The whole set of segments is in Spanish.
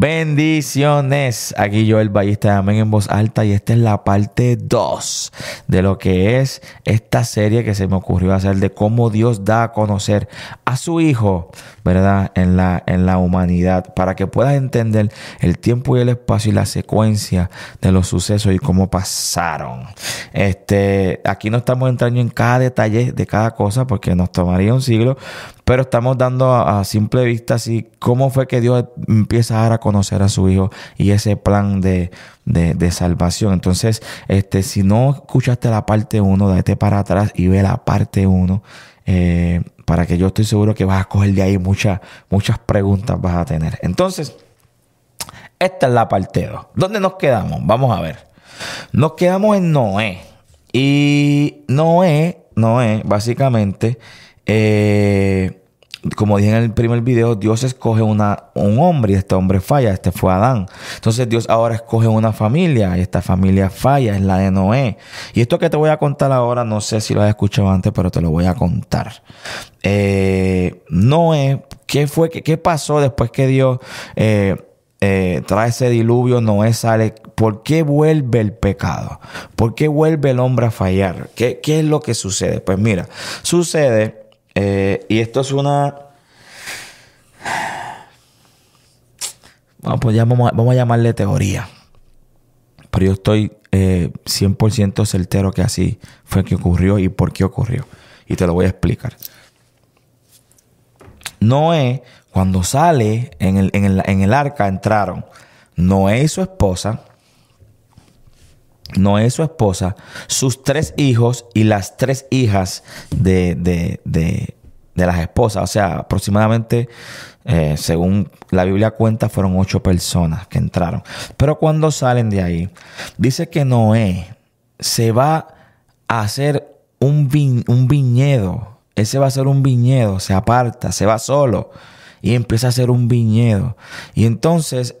Bendiciones. Aquí Joel Ballista de Amén en voz alta y esta es la parte 2 de lo que es esta serie que se me ocurrió hacer de cómo Dios da a conocer a su Hijo, ¿verdad? En la humanidad, para que puedas entender el tiempo y el espacio y la secuencia de los sucesos y cómo pasaron. Aquí no estamos entrando en cada detalle de cada cosa porque nos tomaría un siglo, pero estamos dando a simple vista así cómo fue que Dios empieza a dar a conocer a su Hijo y ese plan de salvación. Entonces, si no escuchaste la parte 1, date para atrás y ve la parte 1, para que yo estoy seguro que vas a coger de ahí muchas preguntas vas a tener. Entonces, esta es la parte 2. ¿Dónde nos quedamos? Vamos a ver. Nos quedamos en Noé. Y Noé, básicamente, como dije en el primer video, Dios escoge un hombre y este hombre falla. Este fue Adán. Entonces Dios ahora escoge una familia y esta familia falla, es la de Noé. Y esto que te voy a contar ahora, no sé si lo has escuchado antes, pero te lo voy a contar. Noé, ¿qué pasó después que Dios trae ese diluvio? Noé sale. ¿Por qué vuelve el pecado? ¿Por qué vuelve el hombre a fallar? ¿Qué es lo que sucede? Pues mira, sucede... y esto es una... Pues ya vamos a llamarle teoría. Pero yo estoy 100% certero que así fue que ocurrió y por qué ocurrió. Y te lo voy a explicar. Noé, cuando sale en el arca, entraron Noé y su esposa, sus 3 hijos y las 3 hijas de las esposas. O sea, aproximadamente, según la Biblia cuenta, fueron 8 personas que entraron. Pero cuando salen de ahí, dice que Noé se va a hacer un viñedo. Él se va a hacer un viñedo, se aparta, se va solo y empieza a hacer un viñedo. Y entonces...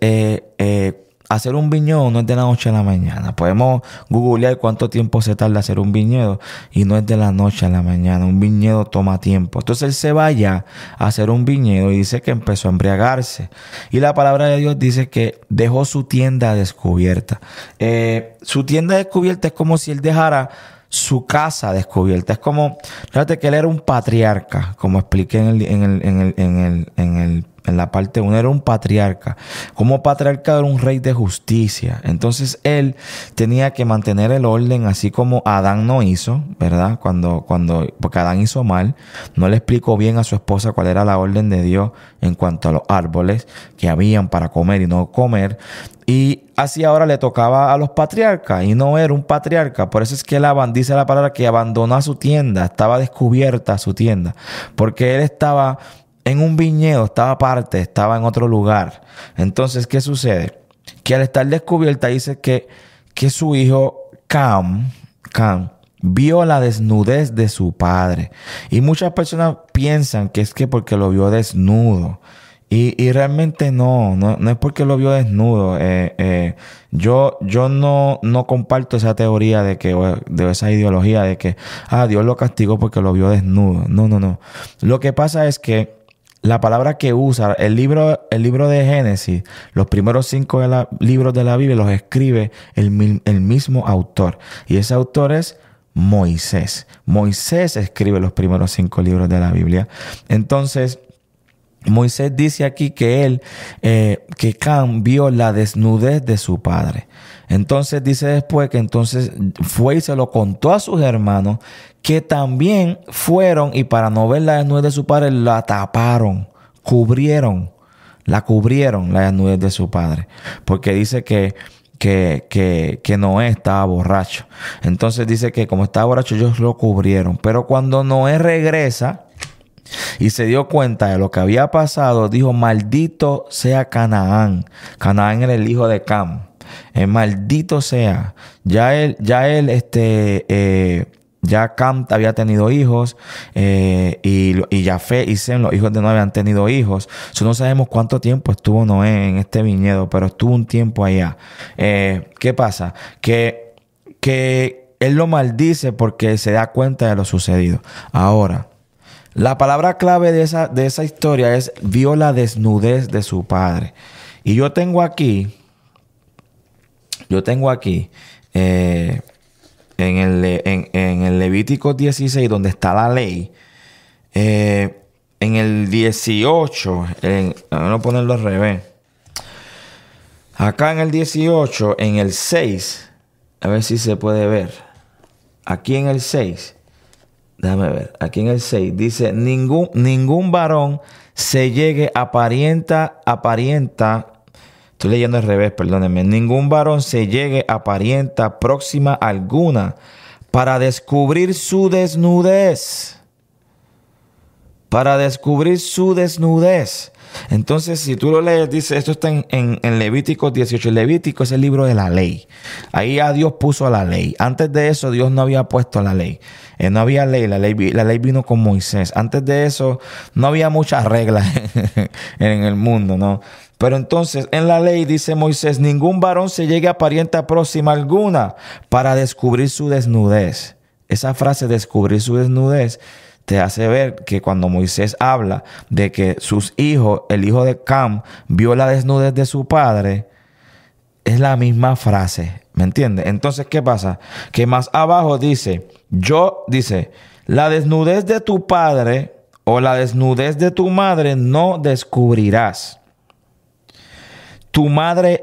hacer un viñedo no es de la noche a la mañana. Podemos googlear cuánto tiempo se tarda hacer un viñedo y no es de la noche a la mañana. Un viñedo toma tiempo. Entonces él se va allá a hacer un viñedo y dice que empezó a embriagarse. Y la palabra de Dios dice que dejó su tienda descubierta. Su tienda descubierta es como si él dejara su casa descubierta. Es como, fíjate que él era un patriarca, como expliqué en la parte 1, era un patriarca. Como patriarca era un rey de justicia. Entonces él tenía que mantener el orden, así como Adán no hizo, ¿verdad? Porque Adán hizo mal, no le explicó bien a su esposa cuál era la orden de Dios en cuanto a los árboles que habían para comer y no comer. Y así ahora le tocaba a los patriarcas y no era un patriarca. Por eso es que él dice la palabra que abandonó su tienda, estaba descubierta su tienda, porque él estaba en un viñedo, estaba aparte, estaba en otro lugar. Entonces, ¿qué sucede? Que al estar descubierta dice que su hijo Cam vio la desnudez de su padre. Y muchas personas piensan que es que porque lo vio desnudo. Y realmente no es porque lo vio desnudo. Yo no comparto esa teoría de esa ideología de que Dios lo castigó porque lo vio desnudo. No. Lo que pasa es que la palabra que usa el libro de Génesis, los primeros 5 libros de la Biblia los escribe el mismo autor. Y ese autor es Moisés. Moisés escribe los primeros 5 libros de la Biblia. Entonces, Moisés dice aquí que que Cam vio la desnudez de su padre. Entonces dice después que entonces fue y se lo contó a sus hermanos, que también fueron y para no ver la desnudez de su padre la taparon, la cubrieron la desnudez de su padre, porque dice que Noé estaba borracho. Entonces dice que como estaba borracho ellos lo cubrieron, pero cuando Noé regresa y se dio cuenta de lo que había pasado, dijo: maldito sea Canaán. Canaán era el hijo de Cam. Maldito sea. Ya Cam había tenido hijos, y Jafet y Sem, los hijos de Noé, habían tenido hijos. No sabemos cuánto tiempo estuvo Noé en este viñedo, pero estuvo un tiempo allá. ¿Qué pasa? Que él lo maldice porque se da cuenta de lo sucedido. Ahora, la palabra clave de esa historia es: vio la desnudez de su padre. Y yo tengo aquí, en el Levítico 16, donde está la ley, en el 18, vamos a ponerlo al revés. Acá en el 18, en el 6, a ver si se puede ver. Aquí en el 6, déjame ver. Aquí en el 6 dice, ningún varón se llegue aparenta. Estoy leyendo al revés, perdónenme. Ningún varón se llegue a parienta próxima alguna para descubrir su desnudez. Para descubrir su desnudez. Entonces, si tú lo lees, dice, esto está en Levítico 18. El Levítico es el libro de la ley. Ahí ya Dios puso la ley. Antes de eso, Dios no había puesto la ley. No había ley. La ley vino con Moisés. Antes de eso, no había muchas reglas en el mundo, ¿no? Pero entonces, en la ley dice Moisés, ningún varón se llegue a parienta próxima alguna para descubrir su desnudez. Esa frase, descubrir su desnudez, te hace ver que cuando Moisés habla de que sus hijos, el hijo de Cam, vio la desnudez de su padre, es la misma frase, ¿me entiendes? Entonces, ¿qué pasa? Que más abajo dice, la desnudez de tu padre o la desnudez de tu madre no descubrirás. Tu madre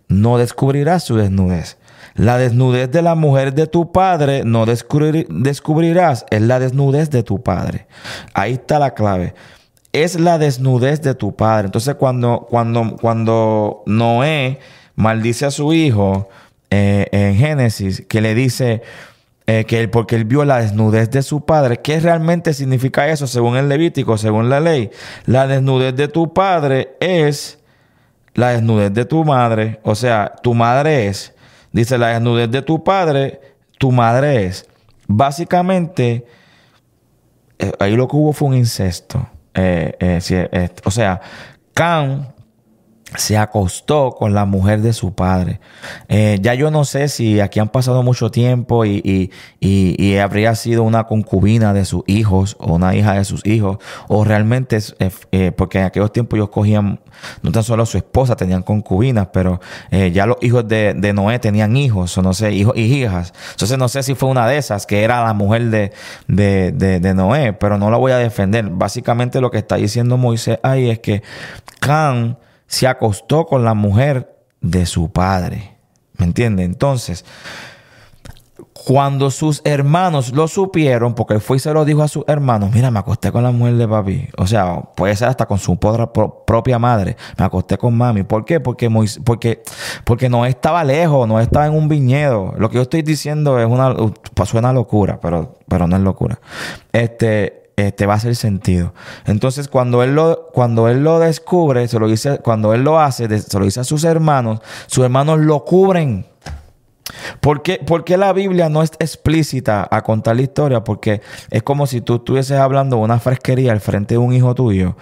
no descubrirás su desnudez. La desnudez de la mujer de tu padre no descubrirás. Es la desnudez de tu padre. Ahí está la clave. Es la desnudez de tu padre. Entonces, cuando Noé maldice a su hijo en Génesis, que le dice porque él vio la desnudez de su padre, ¿qué realmente significa eso según el Levítico, según la ley? La desnudez de tu padre es la desnudez de tu madre. O sea, tu madre es. Dice, la desnudez de tu padre, tu madre es. Básicamente, ahí lo que hubo fue un incesto. O sea, Cam se acostó con la mujer de su padre. Ya yo no sé si aquí han pasado mucho tiempo y habría sido una concubina de sus hijos o una hija de sus hijos, o realmente porque en aquellos tiempos ellos cogían no tan solo a su esposa, tenían concubinas, pero ya los hijos de Noé tenían hijos, o no sé, hijos y hijas. Entonces no sé si fue una de esas que era la mujer de Noé, pero no la voy a defender. Básicamente lo que está diciendo Moisés ahí es que Cam se acostó con la mujer de su padre. ¿Me entiendes? Entonces, cuando sus hermanos lo supieron, porque él fue y se lo dijo a sus hermanos, mira, me acosté con la mujer de papi. O sea, puede ser hasta con su propia madre. Me acosté con mami. ¿Por qué? Porque no estaba lejos, no estaba en un viñedo. Lo que yo estoy diciendo suena locura, pero no es locura. Va a hacer sentido. Entonces, cuando él lo descubre, cuando él lo hace, se lo dice a sus hermanos lo cubren. ¿Por qué la Biblia no es explícita a contar la historia? Porque es como si tú estuvieses hablando de una fresquería al frente de un hijo tuyo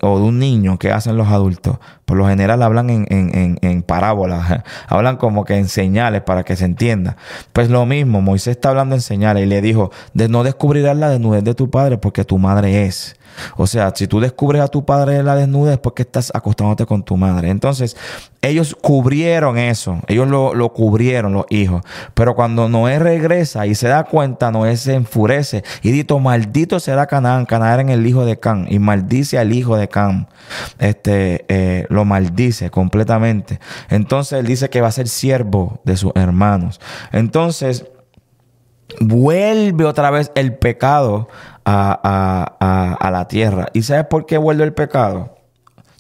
o de un niño que hacen los adultos. Por lo general hablan en parábolas, hablan como que en señales para que se entienda. Pues lo mismo, Moisés está hablando en señales y le dijo, no descubrirás la desnudez de tu padre porque tu madre es. O sea, si tú descubres a tu padre en la desnudez, ¿por qué estás acostándote con tu madre? Entonces, ellos cubrieron eso. Ellos lo cubrieron, los hijos. Pero cuando Noé regresa y se da cuenta, Noé se enfurece y dijo, maldito será Canaán. Canaán era el hijo de Cam. Y maldice al hijo de Cam. Lo maldice completamente. Entonces, él dice que va a ser siervo de sus hermanos. Entonces, vuelve otra vez el pecado a la tierra. ¿Y sabes por qué vuelve el pecado?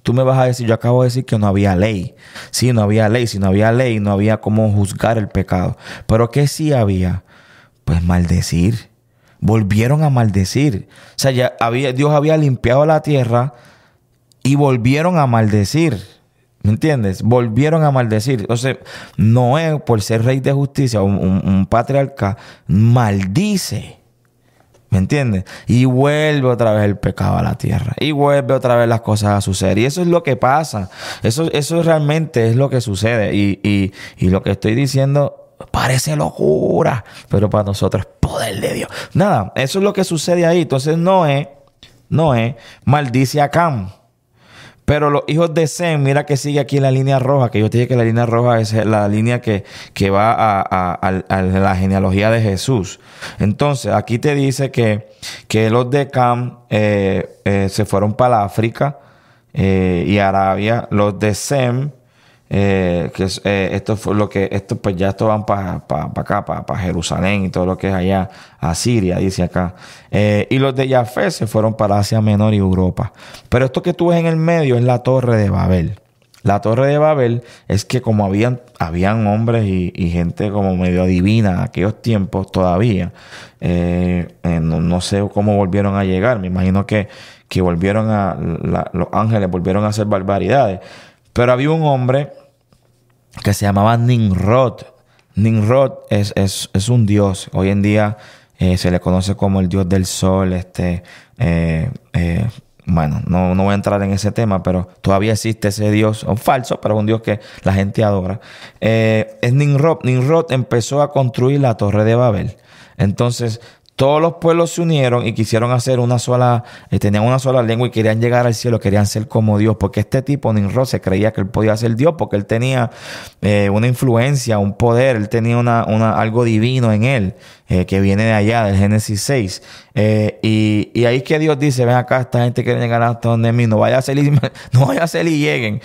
Tú me vas a decir, yo acabo de decir que no había ley. Sí, no había ley. Si no había ley, no había cómo juzgar el pecado. Pero ¿qué sí había? Pues maldecir. Volvieron a maldecir. O sea, Dios había limpiado la tierra y volvieron a maldecir. ¿Me entiendes? Volvieron a maldecir. Entonces, Noé, por ser rey de justicia, un patriarca, maldice. ¿Me entiendes? Y vuelve otra vez el pecado a la tierra. Y vuelve otra vez las cosas a suceder. Y eso es lo que pasa. Eso realmente es lo que sucede. Y lo que estoy diciendo parece locura, pero para nosotros es poder de Dios. Nada, eso es lo que sucede ahí. Entonces Noé maldice a Cam. Pero los hijos de Sem, mira que sigue aquí en la línea roja, que yo te dije que la línea roja es la línea que va a la genealogía de Jesús. Entonces, aquí te dice que los de Cam se fueron para África y Arabia. Los de Sem, esto fue lo que, esto pues ya esto van para acá, para Jerusalén y todo lo que es allá, a Siria, dice acá. Y los de Jafet se fueron para Asia Menor y Europa. Pero esto que tú ves en el medio es la Torre de Babel. La Torre de Babel es que como habían hombres y gente como medio divina en aquellos tiempos todavía, no sé cómo volvieron a llegar. Me imagino que volvieron los ángeles volvieron a hacer barbaridades. Pero había un hombre que se llamaba Nimrod. Nimrod es un dios. Hoy en día se le conoce como el dios del sol. Bueno, no voy a entrar en ese tema, pero todavía existe ese dios, un falso, pero es un dios que la gente adora. Es Nimrod. Nimrod empezó a construir la Torre de Babel. Entonces, todos los pueblos se unieron y quisieron hacer tenían una sola lengua y querían llegar al cielo, querían ser como Dios, porque este tipo, Nimrod, se creía que él podía ser Dios, porque él tenía una influencia, un poder, él tenía algo divino en él, que viene de allá, del Génesis 6. Y ahí es que Dios dice, ven acá, esta gente quiere llegar hasta donde mí, no vaya a ser y lleguen.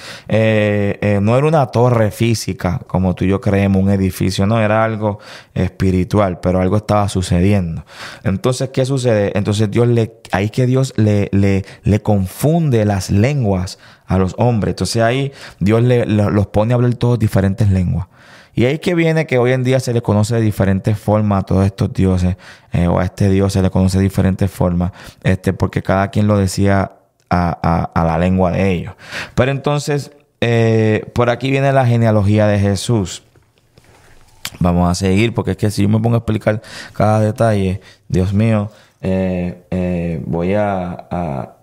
No era una torre física, como tú y yo creemos, un edificio, no, era algo espiritual, pero algo estaba sucediendo. Entonces, ¿qué sucede? Entonces ahí que Dios le confunde las lenguas a los hombres. Entonces ahí Dios los pone a hablar todos diferentes lenguas. Y ahí que viene que hoy en día se le conoce de diferentes formas a todos estos dioses, o a este Dios se le conoce de diferentes formas, porque cada quien lo decía a la lengua de ellos. Pero entonces, por aquí viene la genealogía de Jesús. Vamos a seguir, porque es que si yo me pongo a explicar cada detalle, Dios mío, voy a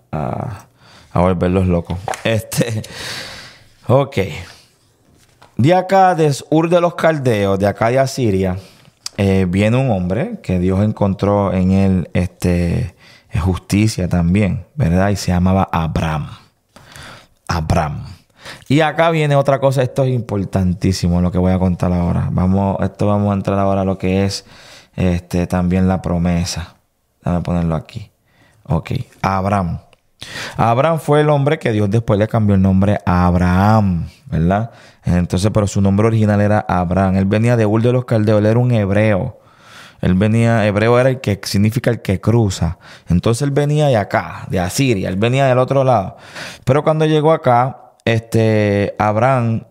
volverlos locos. Ok. De acá, de Ur de los Caldeos, de acá de Asiria, viene un hombre que Dios encontró en él justicia también, ¿verdad? Y se llamaba Abraham. Y acá viene otra cosa, esto es importantísimo lo que voy a contar ahora. Vamos a entrar ahora a lo que es también la promesa. Déjame ponerlo aquí. Ok, Abraham. Abraham fue el hombre que Dios después le cambió el nombre a Abraham, ¿verdad? Entonces, pero su nombre original era Abraham. Él venía de Ur de los Caldeos, él era un hebreo. Hebreo era el que significa el que cruza. Entonces él venía de acá, de Asiria, él venía del otro lado. Pero cuando llegó acá, Abraham,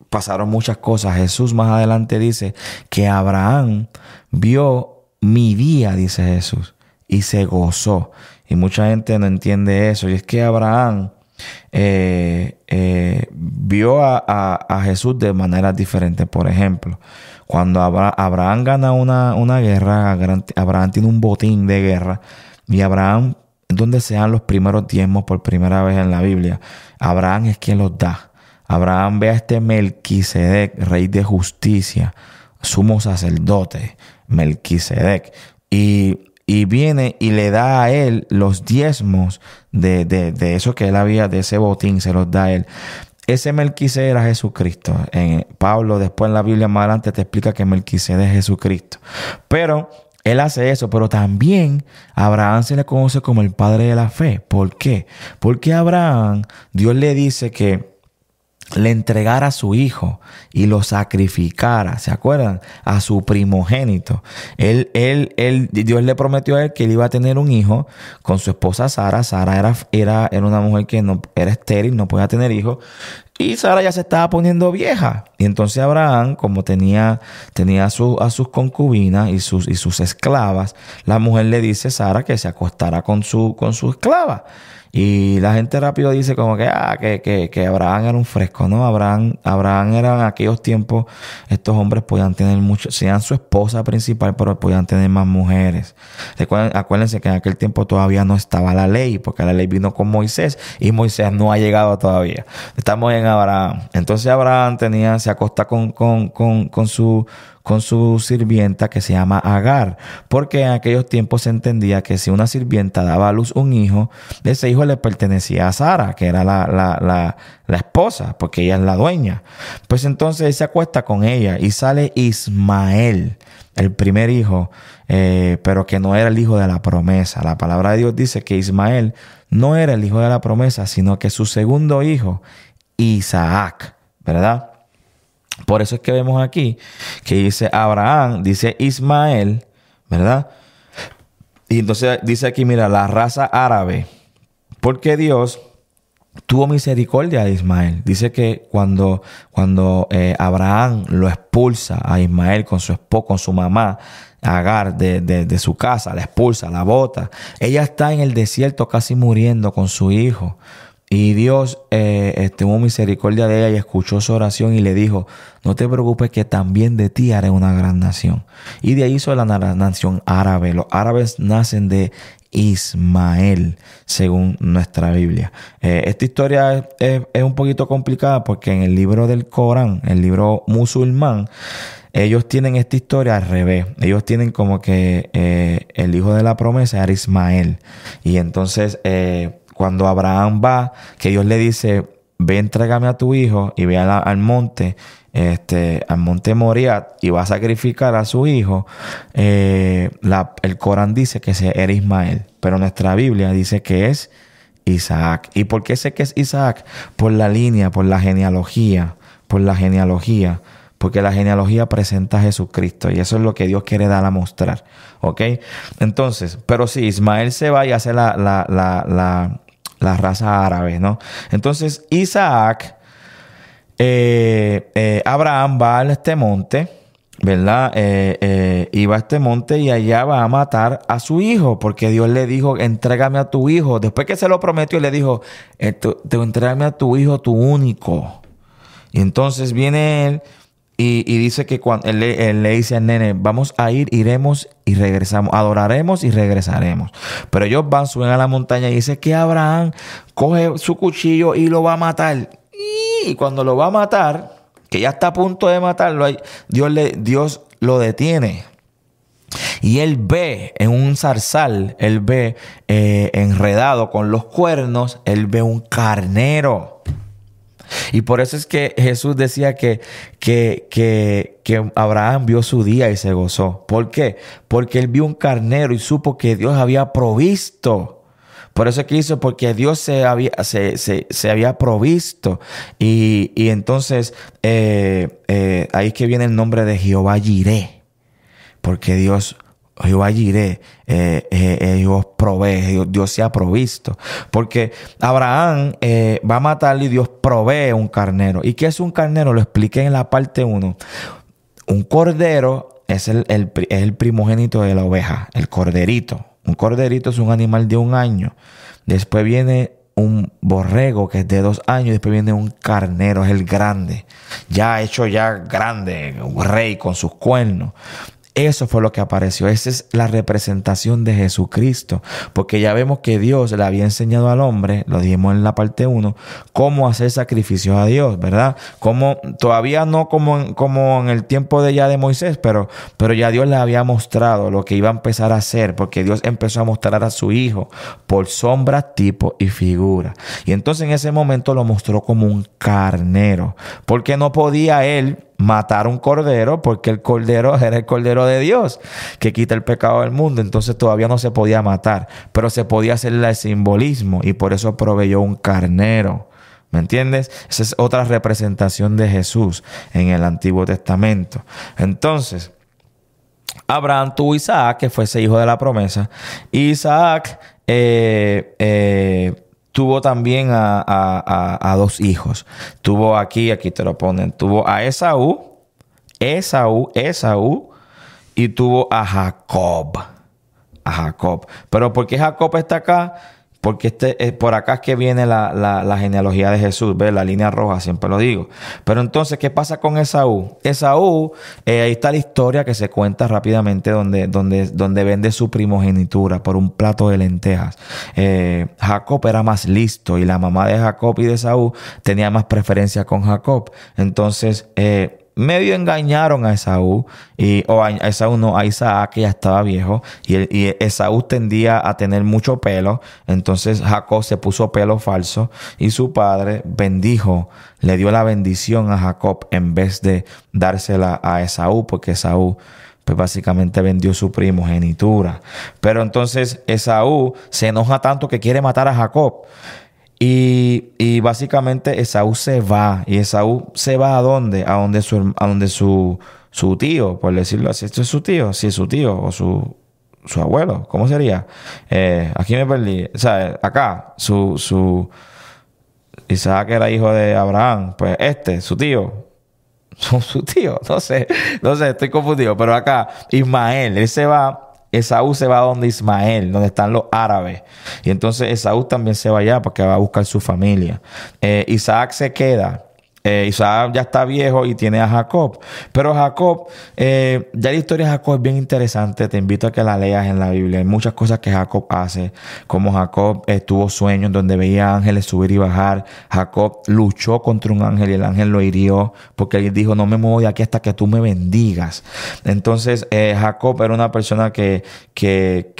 pasaron muchas cosas. Jesús más adelante dice que Abraham vio mi día, dice Jesús, y se gozó. Y mucha gente no entiende eso. Y es que Abraham vio a Jesús de maneras diferentes. Por ejemplo, cuando Abraham gana una guerra, Abraham tiene un botín de guerra, y Abraham, donde se dan los primeros diezmos por primera vez en la Biblia, Abraham es quien los da. Abraham ve a Melquisedec, rey de justicia, sumo sacerdote, Melquisedec, y viene y le da a él los diezmos de eso que él había, de ese botín, se los da a él. Ese Melquisedec era Jesucristo. Pablo después en la Biblia más adelante te explica que Melquisedec es Jesucristo. Pero él hace eso, pero también a Abraham se le conoce como el padre de la fe. ¿Por qué? Porque a Abraham Dios le dice que le entregara a su hijo y lo sacrificara, ¿se acuerdan? A su primogénito. Dios le prometió a él que él iba a tener un hijo con su esposa Sara. Sara era una mujer que no era estéril, no podía tener hijos. Y Sara ya se estaba poniendo vieja. Y entonces Abraham, como tenía a sus concubinas y sus esclavas, la mujer le dice a Sara que se acostara con su esclava. Y la gente rápido dice como que Abraham era un fresco, ¿no? Abraham era en aquellos tiempos, estos hombres podían tener sean su esposa principal, pero podían tener más mujeres. Acuérdense que en aquel tiempo todavía no estaba la ley, porque la ley vino con Moisés y Moisés no ha llegado todavía. Estamos en Abraham. Entonces Abraham se acosta con su sirvienta que se llama Agar, porque en aquellos tiempos se entendía que si una sirvienta daba a luz un hijo, ese hijo le pertenecía a Sara, que era la esposa, porque ella es la dueña. Pues entonces él se acuesta con ella y sale Ismael, el primer hijo, pero que no era el hijo de la promesa. La palabra de Dios dice que Ismael no era el hijo de la promesa, sino que su segundo hijo, Isaac, ¿verdad? Por eso es que vemos aquí que dice Abraham, dice Ismael, ¿verdad? Y entonces dice aquí, mira, la raza árabe, porque Dios tuvo misericordia de Ismael. Dice que cuando Abraham lo expulsa a Ismael con su esposa, con su mamá, Agar, de su casa, la expulsa, la bota. Ella está en el desierto casi muriendo con su hijo. Y Dios tuvo misericordia de ella y escuchó su oración y le dijo, no te preocupes que también de ti haré una gran nación. Y de ahí hizo la nación árabe. Los árabes nacen de Ismael, según nuestra Biblia. Esta historia es un poquito complicada porque en el libro del Corán, el libro musulmán, ellos tienen esta historia al revés. Ellos tienen como que el hijo de la promesa era Ismael. Y entonces cuando Abraham va, que Dios le dice, ve, entrégame a tu hijo y ve al monte, al monte Moriah y va a sacrificar a su hijo, el Corán dice que era Ismael, pero nuestra Biblia dice que es Isaac. ¿Y por qué sé que es Isaac? Por la línea, por la genealogía, porque la genealogía presenta a Jesucristo y eso es lo que Dios quiere dar a mostrar, ¿ok? Entonces, pero sí, Ismael se va y hace la raza árabe, ¿no? Entonces, Isaac, Abraham va a este monte, ¿verdad? Y va a este monte y allá va a matar a su hijo, porque Dios le dijo, entrégame a tu hijo. Después que se lo prometió, le dijo, entrégame a tu hijo, tu único. Y entonces viene él y dice que cuando él le dice al nene, vamos a iremos y regresamos, adoraremos y regresaremos. Pero ellos suben a la montaña y dice que Abraham coge su cuchillo y lo va a matar. Y cuando lo va a matar, que ya está a punto de matarlo, Dios lo detiene. Y él ve en un zarzal, él ve enredado con los cuernos, él ve un carnero. Y por eso es que Jesús decía que Abraham vio su día y se gozó. ¿Por qué? Porque él vio un carnero y supo que Dios había provisto. Por eso es que hizo, porque Dios se había provisto. Y entonces ahí es que viene el nombre de Jehová Jireh. Porque Jehová Jireh, Dios provee, Dios se ha provisto. Porque Abraham va a matarle y Dios provee un carnero. ¿Y qué es un carnero? Lo expliqué en la parte 1. Un cordero es el primogénito de la oveja, el corderito. Un corderito es un animal de 1 año. Después viene un borrego que es de 2 años. Después viene un carnero, es el grande. Ya hecho ya grande, un rey con sus cuernos. Eso fue lo que apareció. Esa es la representación de Jesucristo. Porque ya vemos que Dios le había enseñado al hombre, lo dijimos en la parte 1, cómo hacer sacrificios a Dios, ¿verdad? Todavía no como en el tiempo de Moisés, pero ya Dios le había mostrado lo que iba a empezar a hacer. Porque Dios empezó a mostrar a su Hijo por sombra, tipo y figura. Y entonces en ese momento lo mostró como un carnero. Porque no podía él matar un cordero, porque el cordero era el cordero de Dios que quita el pecado del mundo. Entonces todavía no se podía matar, pero se podía hacer el simbolismo y por eso proveyó un carnero. ¿Me entiendes? Esa es otra representación de Jesús en el Antiguo Testamento. Entonces Abraham tuvo Isaac, que fue ese hijo de la promesa. Isaac tuvo también a 2 hijos. Tuvo aquí te lo ponen. Tuvo a Esaú, y tuvo a Jacob. Pero ¿por qué Jacob está acá? porque por acá es que viene la genealogía de Jesús, ¿ves? La línea roja, siempre lo digo. Pero entonces, ¿qué pasa con Esaú? Esaú, ahí está la historia que se cuenta rápidamente donde vende su primogenitura por un plato de lentejas. Jacob era más listo y la mamá de Jacob y de Esaú tenía más preferencia con Jacob. Entonces, medio engañaron a Esaú, a Isaac, que ya estaba viejo, y Esaú tendía a tener mucho pelo. Entonces Jacob se puso pelo falso y su padre le dio la bendición a Jacob en vez de dársela a Esaú, porque Esaú pues básicamente vendió su primogenitura. Pero entonces Esaú se enoja tanto que quiere matar a Jacob. Y básicamente Esaú se va. ¿Y Esaú se va a dónde? A donde su tío, por decirlo así. ¿Esto es su tío? Sí, su tío o su abuelo. ¿Cómo sería? Aquí me perdí. O sea, acá, Isaac era hijo de Abraham. Pues su tío. Su tío. No sé, estoy confundido. Pero acá, Ismael, Esaú se va a donde Ismael, donde están los árabes. Y entonces Esaú también se va allá porque va a buscar su familia. Isaac se queda. Isaac ya está viejo y tiene a Jacob. Pero Jacob, ya la historia de Jacob es bien interesante. Te invito a que la leas en la Biblia. Hay muchas cosas que Jacob hace. Como Jacob tuvo sueños donde veía ángeles subir y bajar. Jacob luchó contra un ángel y el ángel lo hirió porque él dijo: no me muevo de aquí hasta que tú me bendigas. Entonces Jacob era una persona que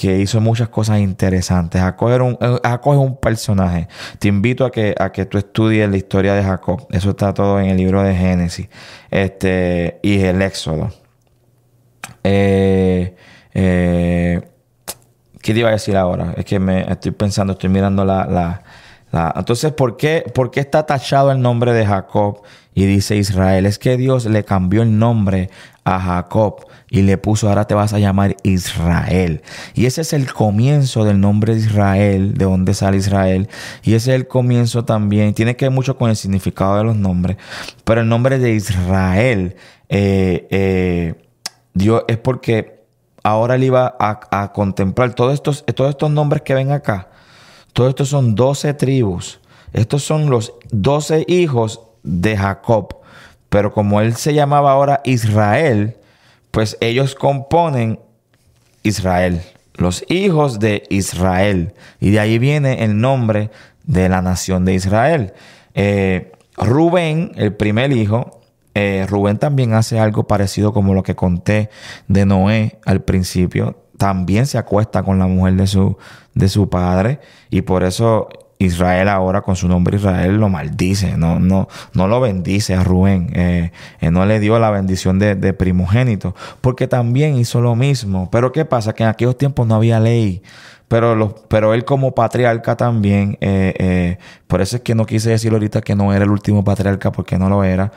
hizo muchas cosas interesantes. Jacob es un personaje. Te invito a que tú estudies la historia de Jacob. Eso está todo en el libro de Génesis y el Éxodo. ¿Qué te iba a decir ahora? Es que estoy pensando, estoy mirando Entonces, ¿por qué está tachado el nombre de Jacob y dice Israel? Es que Dios le cambió el nombre a Jacob y le puso: ahora te vas a llamar Israel. Y ese es el comienzo del nombre de Israel, de donde sale Israel. Y ese es el comienzo también. Tiene que ver mucho con el significado de los nombres. Pero el nombre de Israel, Dios, es porque ahora él iba a contemplar todos estos nombres que ven acá. Todos estos son 12 tribus. Estos son los 12 hijos de Jacob. Pero como él se llamaba ahora Israel, pues ellos componen Israel. Los hijos de Israel. Y de ahí viene el nombre de la nación de Israel. Rubén, el primer hijo, Rubén también hace algo parecido como lo que conté de Noé al principio. También se acuesta con la mujer de su padre. Y por eso Israel ahora, con su nombre Israel, lo maldice. No lo bendice a Rubén. No le dio la bendición de primogénito. Porque también hizo lo mismo. Pero ¿qué pasa? Que en aquellos tiempos no había ley. Pero él como patriarca también, por eso es que no quise decir ahorita que no era el último patriarca, porque no lo era,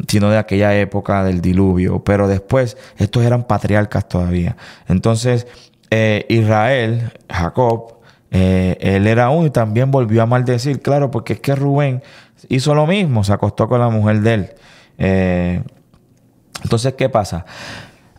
sino de aquella época del diluvio. Pero después, estos eran patriarcas todavía. Entonces, Israel, Jacob, él era uno y también volvió a maldecir, claro, porque es que Rubén hizo lo mismo, se acostó con la mujer de él. Entonces, ¿qué pasa?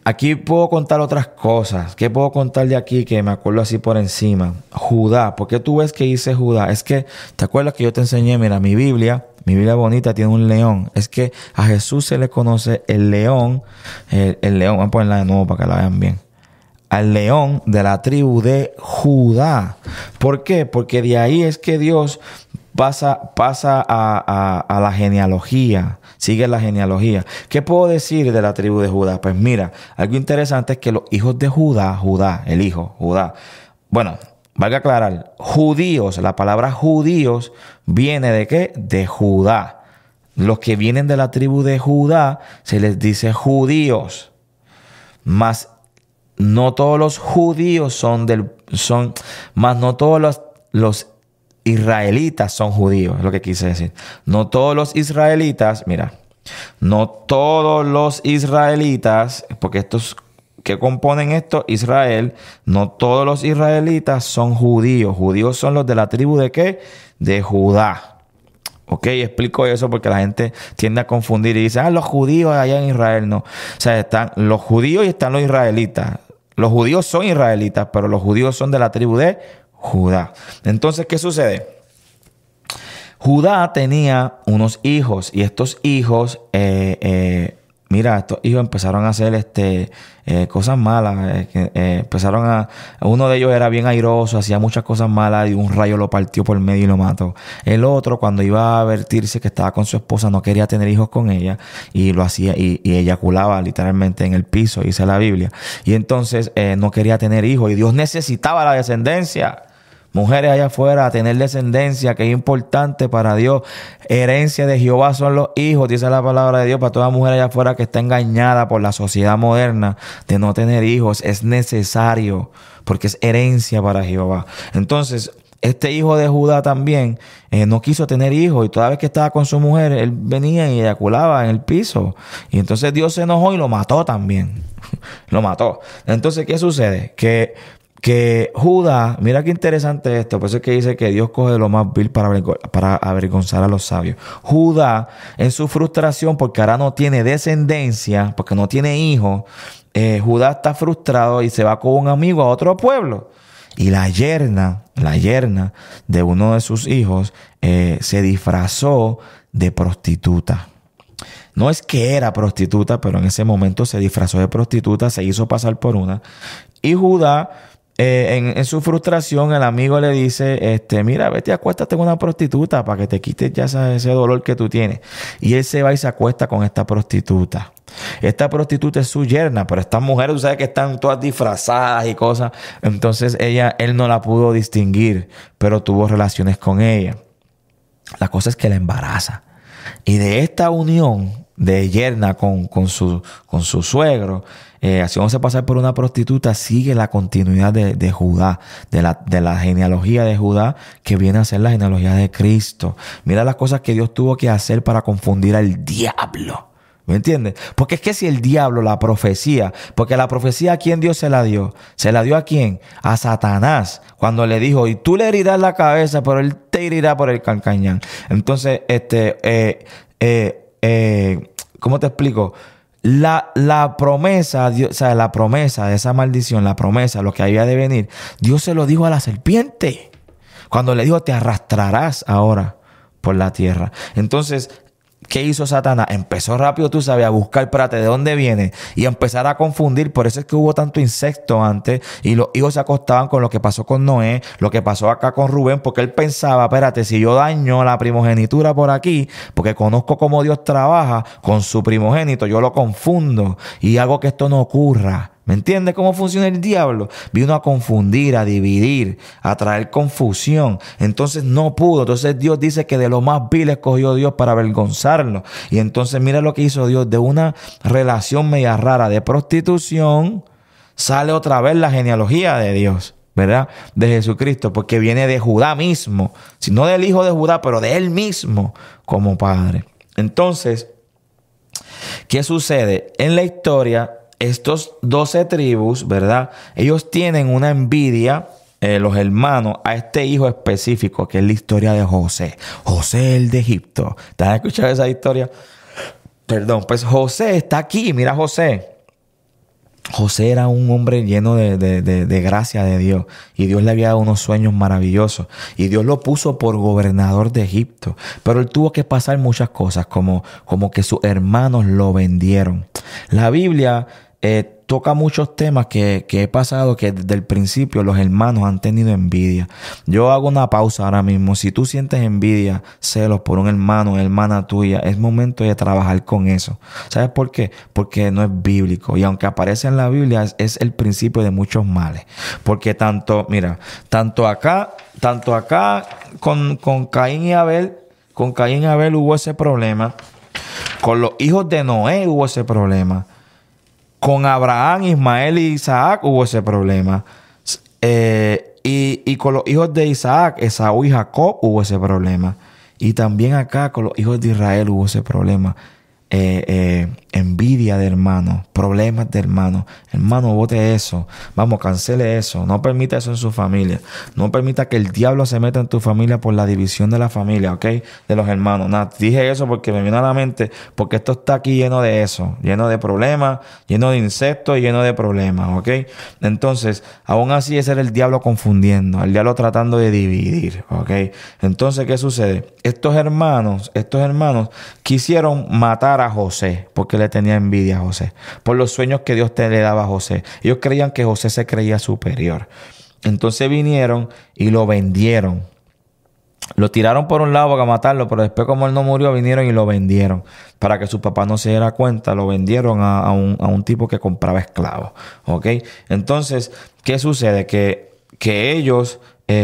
Aquí puedo contar otras cosas. ¿Qué puedo contar de aquí que me acuerdo así por encima? Judá. ¿Por qué tú ves que dice Judá? Es que, ¿te acuerdas que yo te enseñé? Mira, mi Biblia bonita tiene un león. Es que a Jesús se le conoce el león. El león, vamos a ponerla de nuevo para que la vean bien. Al león de la tribu de Judá. ¿Por qué? Porque de ahí es que Dios pasa a la genealogía, sigue la genealogía. ¿Qué puedo decir de la tribu de Judá? Pues mira, algo interesante es que los hijos de Judá, el hijo, Judá. Bueno, valga aclarar, judíos, la palabra judíos viene ¿de qué? De Judá. Los que vienen de la tribu de Judá se les dice judíos. Mas no todos los judíos mas no todos los israelitas son judíos, es lo que quise decir. No todos los israelitas, no todos los israelitas, porque estos que componen esto, Israel, no todos los israelitas son judíos. Judíos son los de la tribu ¿de qué? De Judá. Ok, explico eso porque la gente tiende a confundir y dice, los judíos allá en Israel. No, o sea, están los judíos y están los israelitas. Los judíos son israelitas, pero los judíos son de la tribu de Judá. Entonces, ¿qué sucede? Judá tenía unos hijos y estos hijos, mira, estos hijos empezaron a hacer cosas malas. Uno de ellos era bien airoso, hacía muchas cosas malas y un rayo lo partió por medio y lo mató. El otro, cuando iba a vertirse que estaba con su esposa, no quería tener hijos con ella y lo hacía y eyaculaba literalmente en el piso, dice la Biblia. Y entonces no quería tener hijos y Dios necesitaba la descendencia. Mujeres allá afuera, tener descendencia, que es importante para Dios. Herencia de Jehová son los hijos, dice la palabra de Dios, para toda mujer allá afuera que está engañada por la sociedad moderna de no tener hijos. Es necesario, porque es herencia para Jehová. Entonces, este hijo de Judá también no quiso tener hijos y toda vez que estaba con su mujer, él venía y eyaculaba en el piso. Y entonces Dios se enojó y lo mató también. Lo mató. Entonces, ¿qué sucede? Que Judá, mira qué interesante esto, por eso es que dice que Dios coge lo más vil para avergonzar a los sabios. Judá, en su frustración, porque ahora no tiene descendencia, porque no tiene hijos, Judá está frustrado y se va con un amigo a otro pueblo. Y la yerna de uno de sus hijos se disfrazó de prostituta. No es que era prostituta, pero en ese momento se disfrazó de prostituta, se hizo pasar por una. Y Judá, en su frustración, el amigo le dice, mira, vete, acuéstate con una prostituta para que te quites ya ese dolor que tú tienes. Y él se va y se acuesta con esta prostituta. Esta prostituta es su yerna, pero estas mujeres, tú sabes que están todas disfrazadas y cosas. Entonces él no la pudo distinguir, pero tuvo relaciones con ella. La cosa es que la embaraza. Y de esta unión de yerna con su suegro, haciéndose pasar por una prostituta, sigue la continuidad de Judá, de la genealogía de Judá, que viene a ser la genealogía de Cristo. Mira las cosas que Dios tuvo que hacer para confundir al diablo. ¿Me entiendes? Porque es que si el diablo, la profecía, porque la profecía, ¿a quién Dios se la dio? ¿Se la dio a quién? A Satanás, cuando le dijo, y tú le herirás la cabeza, pero él te herirá por el calcañán. Entonces, ¿cómo te explico? La promesa, Dios, o sea, la promesa de esa maldición, la promesa, lo que había de venir, Dios se lo dijo a la serpiente. Cuando le dijo, te arrastrarás ahora por la tierra. Entonces, ¿qué hizo Satanás? Empezó rápido, tú sabes, a buscar, espérate, ¿de dónde viene? Y a empezar a confundir. Por eso es que hubo tanto insecto antes. Y los hijos se acostaban con lo que pasó con Noé, lo que pasó acá con Rubén, porque él pensaba, espérate, si yo daño la primogenitura por aquí, porque conozco cómo Dios trabaja con su primogénito, yo lo confundo y hago que esto no ocurra. ¿Me entiendes cómo funciona el diablo? Vino a confundir, a dividir, a traer confusión. Entonces no pudo. Entonces Dios dice que de lo más vil escogió Dios para avergonzarlo. Y entonces mira lo que hizo Dios. De una relación media rara de prostitución, sale otra vez la genealogía de Dios, ¿verdad? De Jesucristo, porque viene de Judá mismo. Si no del hijo de Judá, pero de él mismo como padre. Entonces, ¿qué sucede? En la historia, estos 12 tribus, ¿verdad? Ellos tienen una envidia, los hermanos, a este hijo específico, que es la historia de José. José, el de Egipto. ¿Te has escuchado esa historia? Perdón, pues José está aquí. Mira José. José era un hombre lleno de gracia de Dios. Y Dios le había dado unos sueños maravillosos. Y Dios lo puso por gobernador de Egipto. Pero él tuvo que pasar muchas cosas, como que sus hermanos lo vendieron. La Biblia toca muchos temas que he pasado, que desde el principio los hermanos han tenido envidia. Yo hago una pausa ahora mismo. Si tú sientes envidia, celos por un hermano o hermana tuya, es momento de trabajar con eso. ¿Sabes por qué? Porque no es bíblico. Y aunque aparece en la Biblia, es el principio de muchos males. Porque tanto acá con Caín y Abel, hubo ese problema. Con los hijos de Noé hubo ese problema. Con Abraham, Ismael y Isaac hubo ese problema. Y con los hijos de Isaac, Esaú y Jacob hubo ese problema. Y también acá con los hijos de Israel hubo ese problema. envidia de hermano, problemas de hermano. Hermano, bote eso. Vamos, cancele eso. No permita eso en su familia. No permita que el diablo se meta en tu familia por la división de la familia, ¿ok? De los hermanos. Nada, dije eso porque me vino a la mente, porque esto está aquí lleno de eso, lleno de problemas, lleno de insectos y lleno de problemas, ¿ok? Entonces, aún así ese era el diablo confundiendo, el diablo tratando de dividir, ¿ok? Entonces, ¿qué sucede? Estos hermanos quisieron matar a José porque le tenía envidia a José, por los sueños que Dios le daba a José. Ellos creían que José se creía superior. Entonces vinieron y lo vendieron. Lo tiraron por un lado para matarlo, pero después, como él no murió, vinieron y lo vendieron. Para que su papá no se diera cuenta, lo vendieron a un tipo que compraba esclavos. ¿Ok? Entonces, ¿qué sucede? Que ellos,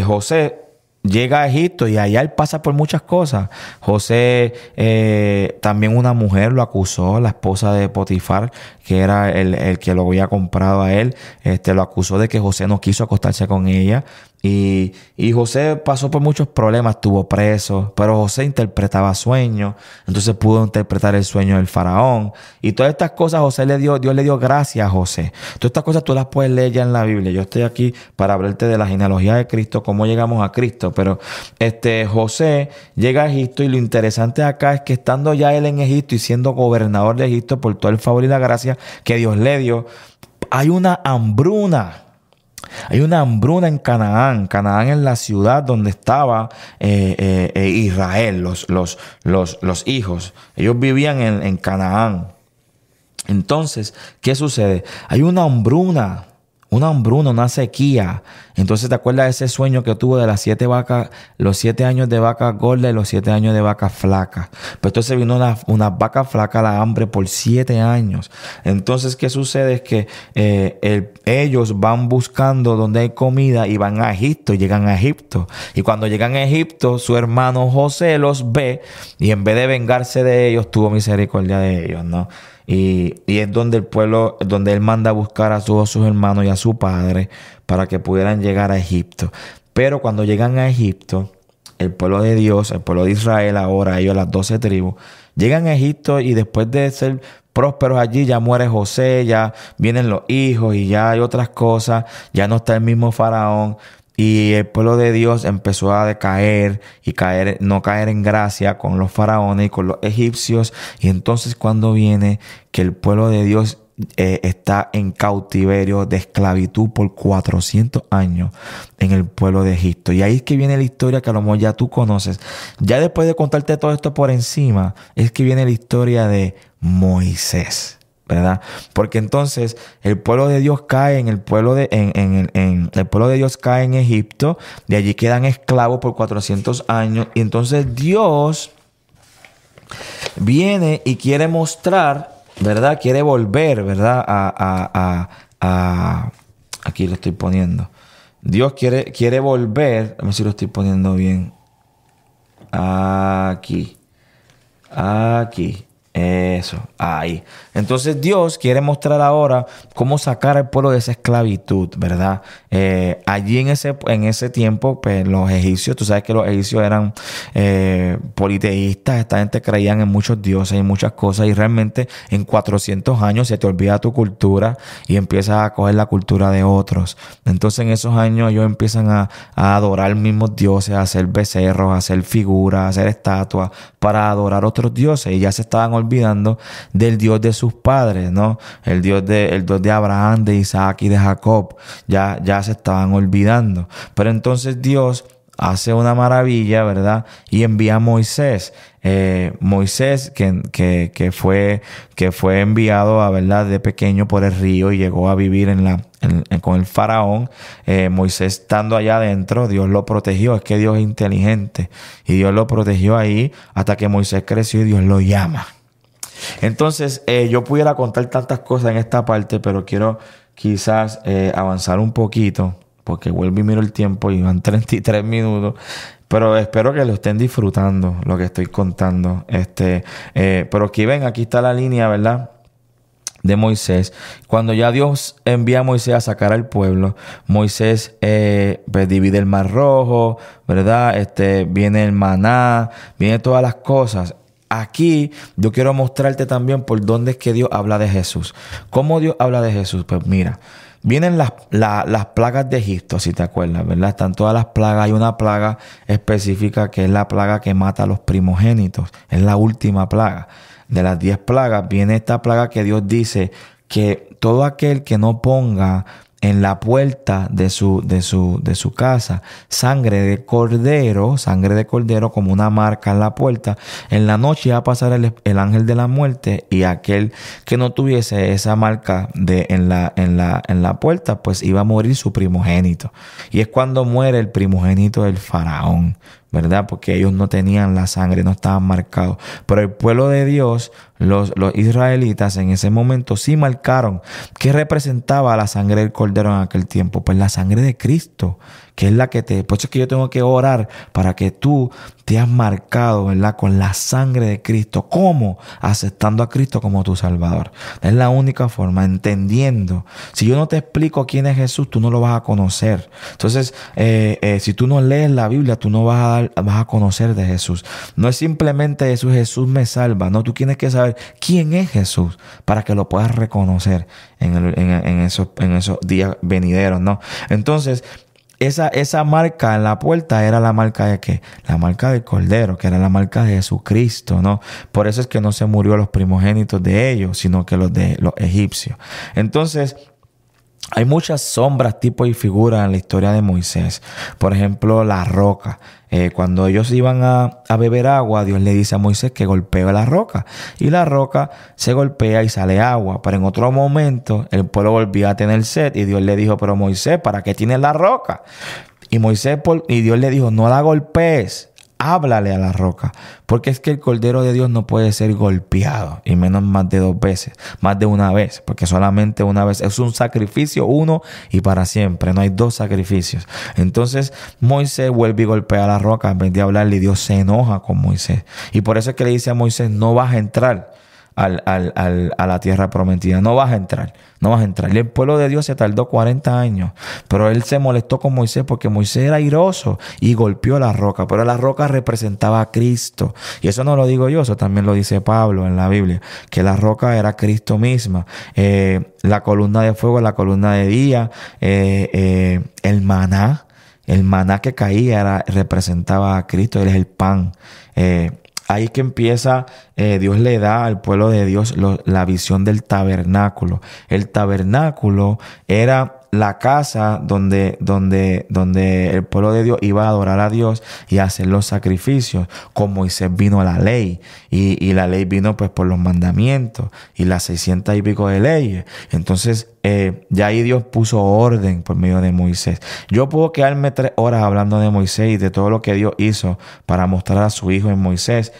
José llega a Egipto y allá él pasa por muchas cosas. José, también una mujer lo acusó, la esposa de Potifar, que era el que lo había comprado a él, lo acusó de que José no quiso acostarse con ella. Y José pasó por muchos problemas, estuvo preso, pero José interpretaba sueños, entonces pudo interpretar el sueño del faraón. Y todas estas cosas Dios le dio gracias a José. Todas estas cosas tú las puedes leer ya en la Biblia. Yo estoy aquí para hablarte de la genealogía de Cristo, cómo llegamos a Cristo. Pero José llega a Egipto, y lo interesante acá es que estando ya él en Egipto y siendo gobernador de Egipto por todo el favor y la gracia que Dios le dio, hay una hambruna. Hay una hambruna en Canaán. Canaán es la ciudad donde estaba Israel, los hijos. Ellos vivían en Canaán. Entonces, ¿qué sucede? Hay una hambruna, una sequía. Entonces, ¿te acuerdas de ese sueño que tuvo de las 7 vacas, los 7 años de vacas gordas y los 7 años de vacas flacas? Pues entonces vino una vaca flaca, la hambre por 7 años. Entonces, ¿qué sucede? Es que ellos van buscando donde hay comida y van a Egipto, llegan a Egipto. Y cuando llegan a Egipto, su hermano José los ve y en vez de vengarse de ellos, tuvo misericordia de ellos, ¿no? Y es donde el pueblo, donde él manda a buscar a todos sus hermanos y a su padre para que pudieran llegar a Egipto. Pero cuando llegan a Egipto, el pueblo de Dios, el pueblo de Israel, ahora ellos, las 12 tribus, llegan a Egipto, y después de ser prósperos allí, ya muere José, ya vienen los hijos y ya hay otras cosas, ya no está el mismo faraón. Y el pueblo de Dios empezó a decaer y no caer en gracia con los faraones y con los egipcios. Y entonces, cuando viene que el pueblo de Dios está en cautiverio de esclavitud por 400 años en el pueblo de Egipto. Y ahí es que viene la historia que a lo mejor ya tú conoces. Ya después de contarte todo esto por encima, es que viene la historia de Moisés, ¿verdad? Porque entonces el pueblo de Dios cae el pueblo de Dios cae en Egipto, de allí quedan esclavos por 400 años, y entonces Dios viene y quiere mostrar, ¿verdad? Quiere volver, ¿verdad? Aquí lo estoy poniendo. Dios quiere volver, a ver si lo estoy poniendo bien. Aquí. Eso, ahí. Entonces Dios quiere mostrar ahora cómo sacar al pueblo de esa esclavitud, ¿verdad? Allí en ese tiempo, pues los egipcios, tú sabes que los egipcios eran politeístas. Esta gente creían en muchos dioses y muchas cosas, y realmente en 400 años se te olvida tu cultura y empiezas a coger la cultura de otros. Entonces en esos años ellos empiezan a adorar mismos dioses, a hacer becerros, a hacer figuras, a hacer estatuas para adorar otros dioses, y ya se estaban olvidando del Dios de sus padres, ¿no? El Dios de Abraham, de Isaac y de Jacob. Ya se estaban olvidando. Pero entonces Dios hace una maravilla, ¿verdad? Y envía a Moisés. Moisés que fue enviado ¿verdad? De pequeño por el río, y llegó a vivir con el faraón. Moisés, estando allá adentro, Dios lo protegió. Es que Dios es inteligente, y Dios lo protegió ahí hasta que Moisés creció y Dios lo llama. Entonces, yo pudiera contar tantas cosas en esta parte, pero quiero quizás avanzar un poquito, porque vuelvo y miro el tiempo y van 33 minutos. Pero espero que lo estén disfrutando, lo que estoy contando. Pero aquí está la línea, ¿verdad? De Moisés. Cuando ya Dios envía a Moisés a sacar al pueblo, Moisés pues divide el Mar Rojo, ¿verdad? Viene el maná, viene todas las cosas. aquí yo quiero mostrarte también por dónde es que Dios habla de Jesús. ¿Cómo Dios habla de Jesús? Pues mira, vienen las plagas de Egipto, si te acuerdas, ¿verdad? Están todas las plagas. Hay una plaga específica que es la plaga que mata a los primogénitos. Es la última plaga. De las 10 plagas viene esta plaga que Dios dice que todo aquel que no ponga en la puerta de su casa sangre de cordero como una marca en la puerta, en la noche va a pasar el ángel de la muerte, y aquel que no tuviese esa marca en la puerta, pues iba a morir su primogénito. Y es cuando muere el primogénito del faraón, ¿verdad? Porque ellos no tenían la sangre, no estaban marcados. Pero el pueblo de Dios, los israelitas en ese momento sí marcaron. ¿Qué representaba la sangre del cordero en aquel tiempo? Pues la sangre de Cristo, que es la que por eso es que yo tengo que orar para que tú te has marcado, ¿verdad? Con la sangre de Cristo. ¿Cómo? Aceptando a Cristo como tu Salvador. Es la única forma, entendiendo. Si yo no te explico quién es Jesús, tú no lo vas a conocer. Entonces, si tú no lees la Biblia, tú no vas a conocer de Jesús. No es simplemente Jesús me salva. No, tú tienes que saber quién es Jesús para que lo puedas reconocer en esos días venideros, ¿no? Entonces, esa marca en la puerta era la marca de ¿qué? La marca del Cordero, que era la marca de Jesucristo, ¿no? Por eso es que no se murió los primogénitos de ellos, sino que los de los egipcios. Entonces, hay muchas sombras, tipos y figuras en la historia de Moisés. Por ejemplo, la roca. Cuando ellos iban a beber agua, Dios le dice a Moisés que golpee la roca. Y la roca se golpea y sale agua. Pero en otro momento, el pueblo volvía a tener sed. Y Dios le dijo, pero Moisés, ¿para qué tienes la roca? Y Dios le dijo, no la golpees. Háblale a la roca, porque es que el Cordero de Dios no puede ser golpeado, y menos más de 2 veces, más de una vez, porque solamente una vez es un sacrificio, uno y para siempre, no hay 2 sacrificios. Entonces Moisés vuelve y golpea a la roca en vez de hablarle, y Dios se enoja con Moisés, y por eso es que le dice a Moisés, no vas a entrar a la tierra prometida, no vas a entrar. Y el pueblo de Dios se tardó 40 años, pero él se molestó con Moisés porque Moisés era airoso y golpeó la roca, pero la roca representaba a Cristo. Y eso no lo digo yo, eso también lo dice Pablo en la Biblia, que la roca era Cristo misma. La columna de fuego, la columna de día, el maná que caía representaba a Cristo, él es el pan. Ahí es que empieza, Dios le da al pueblo de Dios la visión del tabernáculo. El tabernáculo era la casa donde el pueblo de Dios iba a adorar a Dios y a hacer los sacrificios. Con Moisés vino la ley, y la ley vino pues por los mandamientos y las 600 y pico de leyes. Entonces ya ahí Dios puso orden por medio de Moisés. Yo puedo quedarme 3 horas hablando de Moisés y de todo lo que Dios hizo para mostrar a su hijo en Moisés.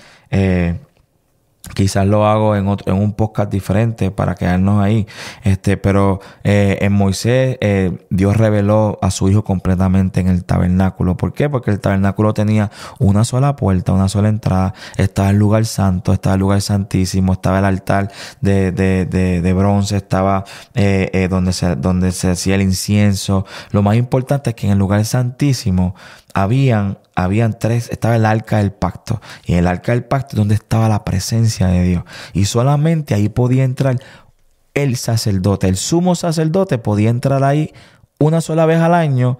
Quizás lo hago en un podcast diferente para quedarnos ahí. Pero en Moisés Dios reveló a su hijo completamente en el tabernáculo. ¿Por qué? Porque el tabernáculo tenía una sola puerta, una sola entrada. Estaba el lugar santo, estaba el lugar santísimo, estaba el altar de bronce, estaba donde se hacía el incienso. Lo más importante es que en el lugar santísimo habían 3, estaba el arca del pacto, y en el arca del pacto es donde estaba la presencia de Dios, y solamente ahí podía entrar el sacerdote, el sumo sacerdote podía entrar ahí una sola vez al año.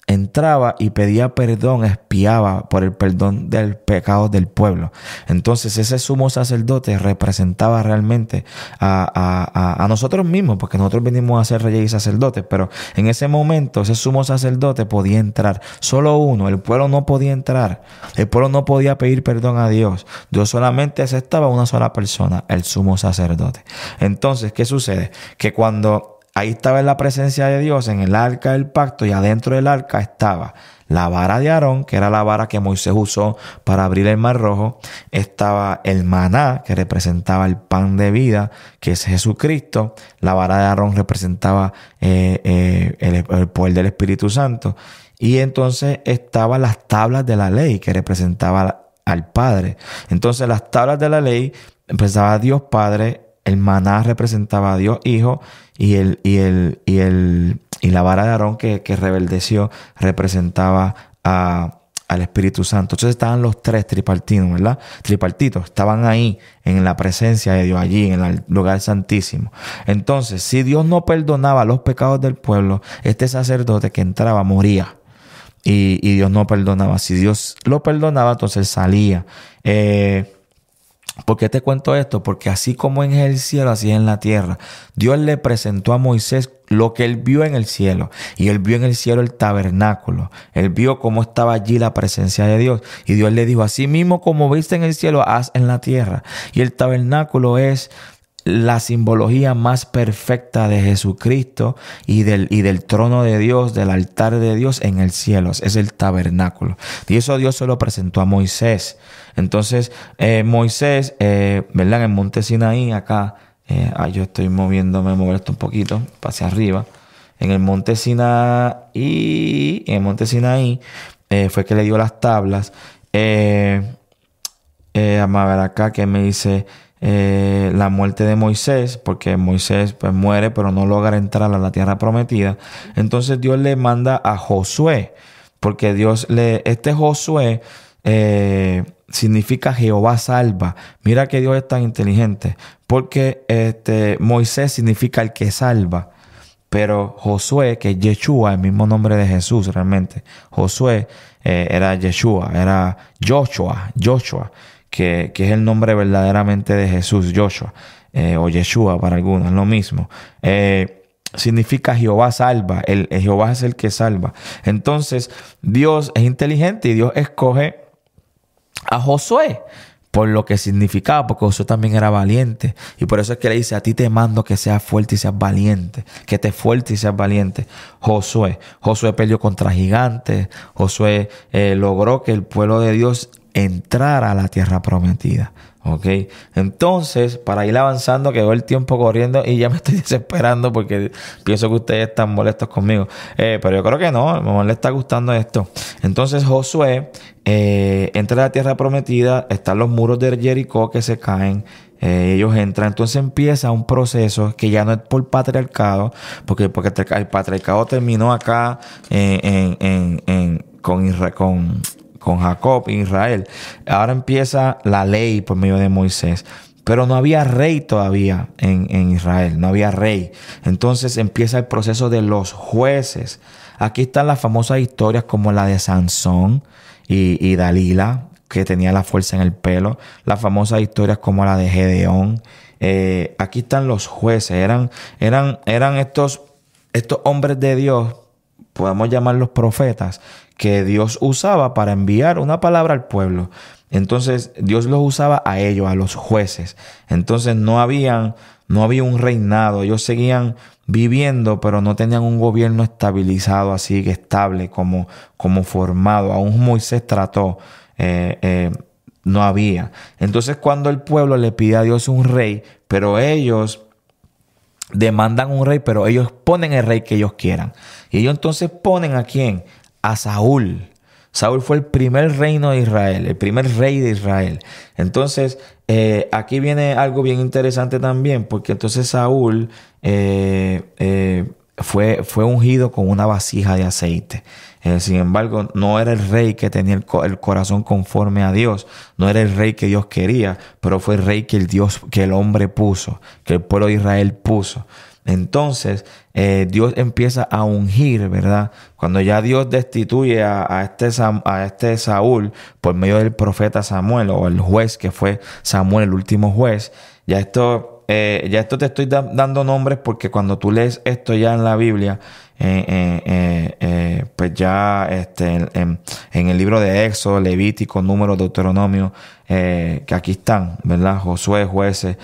Entraba y pedía perdón, expiaba por el perdón del pecado del pueblo. Entonces ese sumo sacerdote representaba realmente a nosotros mismos, porque nosotros venimos a ser reyes y sacerdotes, pero en ese momento ese sumo sacerdote podía entrar, solo uno. El pueblo no podía entrar, el pueblo no podía pedir perdón a Dios. Dios solamente aceptaba una sola persona, el sumo sacerdote. Entonces, ¿qué sucede? Que cuando ahí estaba en la presencia de Dios, en el arca del pacto, y adentro del arca estaba la vara de Aarón, que era la vara que Moisés usó para abrir el Mar Rojo. Estaba el maná, que representaba el pan de vida, que es Jesucristo. La vara de Aarón representaba el poder del Espíritu Santo. Y entonces estaban las tablas de la ley, que representaba al Padre. Entonces las tablas de la ley representaba a Dios Padre, el maná representaba a Dios Hijo, y la vara de Aarón que rebeldeció representaba a al Espíritu Santo. Entonces estaban los tres tripartitos, ¿verdad? Tripartitos, estaban ahí en la presencia de Dios, allí en el lugar santísimo. Entonces, si Dios no perdonaba los pecados del pueblo, este sacerdote que entraba moría. Y Dios no perdonaba. Si Dios lo perdonaba, entonces salía. ¿Por qué te cuento esto? Porque así como en el cielo, así es en la tierra. Dios le presentó a Moisés lo que él vio en el cielo. Y él vio en el cielo el tabernáculo. Él vio cómo estaba allí la presencia de Dios. Y Dios le dijo, así mismo como viste en el cielo, haz en la tierra. Y el tabernáculo es la simbología más perfecta de Jesucristo y del trono de Dios, del altar de Dios en el cielo. Es el tabernáculo. Y eso Dios se lo presentó a Moisés. Entonces, Moisés, ¿verdad? En el monte Sinaí, acá, yo estoy mover esto un poquito hacia arriba. En el monte Sinaí, fue que le dio las tablas. Vamos a ver acá que me dice la muerte de Moisés, porque Moisés pues muere pero no logra entrar a la tierra prometida. Entonces Dios le manda a Josué, porque este Josué significa Jehová salva. Mira que Dios es tan inteligente, porque Moisés significa el que salva. Pero Josué, que es Yeshua, el mismo nombre de Jesús realmente. Josué era Yeshua, era Joshua, que es el nombre verdaderamente de Jesús, Joshua, o Yeshua para algunos, es lo mismo. Significa Jehová salva, Jehová es el que salva. Entonces, Dios es inteligente y Dios escoge a Josué por lo que significaba, porque Josué también era valiente. Y por eso es que le dice, a ti te mando que seas fuerte y seas valiente, que te fuerte y seas valiente. Josué peleó contra gigantes. Josué logró que el pueblo de Dios entrara a la tierra prometida. ¿Ok? Entonces, para ir avanzando, que veo el tiempo corriendo y ya me estoy desesperando porque pienso que ustedes están molestos conmigo. Pero yo creo que no, a lo mejor les está gustando esto. Entonces, Josué entra a la tierra prometida, están los muros de Jericó que se caen. Ellos entran, entonces empieza un proceso que ya no es por patriarcado, porque el patriarcado terminó acá con Jacob e Israel. Ahora empieza la ley por medio de Moisés. Pero no había rey todavía en Israel. No había rey. Entonces empieza el proceso de los jueces. Aquí están las famosas historias como la de Sansón y Dalila, que tenía la fuerza en el pelo. Las famosas historias como la de Gedeón. Aquí están los jueces. Eran estos hombres de Dios, podemos llamarlos profetas, que Dios usaba para enviar una palabra al pueblo. Entonces Dios los usaba a ellos, a los jueces. Entonces no había un reinado. Ellos seguían viviendo, pero no tenían un gobierno estabilizado, así que estable, como formado. Aún Moisés trató, no había. Entonces cuando el pueblo le pide a Dios un rey, pero ellos demandan un rey, pero ellos ponen el rey que ellos quieran. Y ellos entonces ponen ¿a quién? A Saúl. Saúl fue el primer reino de Israel, el primer rey de Israel. Entonces, aquí viene algo bien interesante también, porque entonces Saúl fue ungido con una vasija de aceite. Sin embargo, no era el rey que tenía el corazón conforme a Dios. No era el rey que Dios quería, pero fue el rey que el hombre puso, que el pueblo de Israel puso. Entonces, Dios empieza a ungir, ¿verdad? Cuando ya Dios destituye a este Saúl por medio del profeta Samuel, o el juez que fue Samuel, el último juez. Ya esto te estoy dando nombres porque cuando tú lees esto ya en la Biblia, pues ya en el libro de Éxodo, Levítico, Números, Deuteronomio, que aquí están, ¿verdad? Josué, Jueces,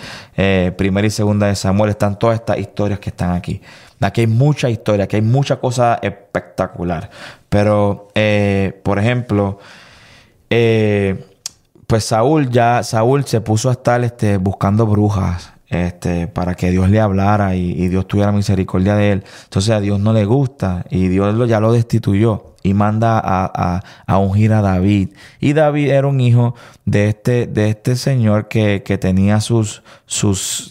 Primera y Segunda de Samuel, están todas estas historias que están aquí. Aquí hay mucha historia, aquí hay mucha cosa espectacular. Pero, por ejemplo, pues Saúl se puso a estar buscando brujas para que Dios le hablara y Dios tuviera misericordia de él. Entonces a Dios no le gusta y Dios ya lo destituyó. y manda a ungir a David. Y David era un hijo de este señor que tenía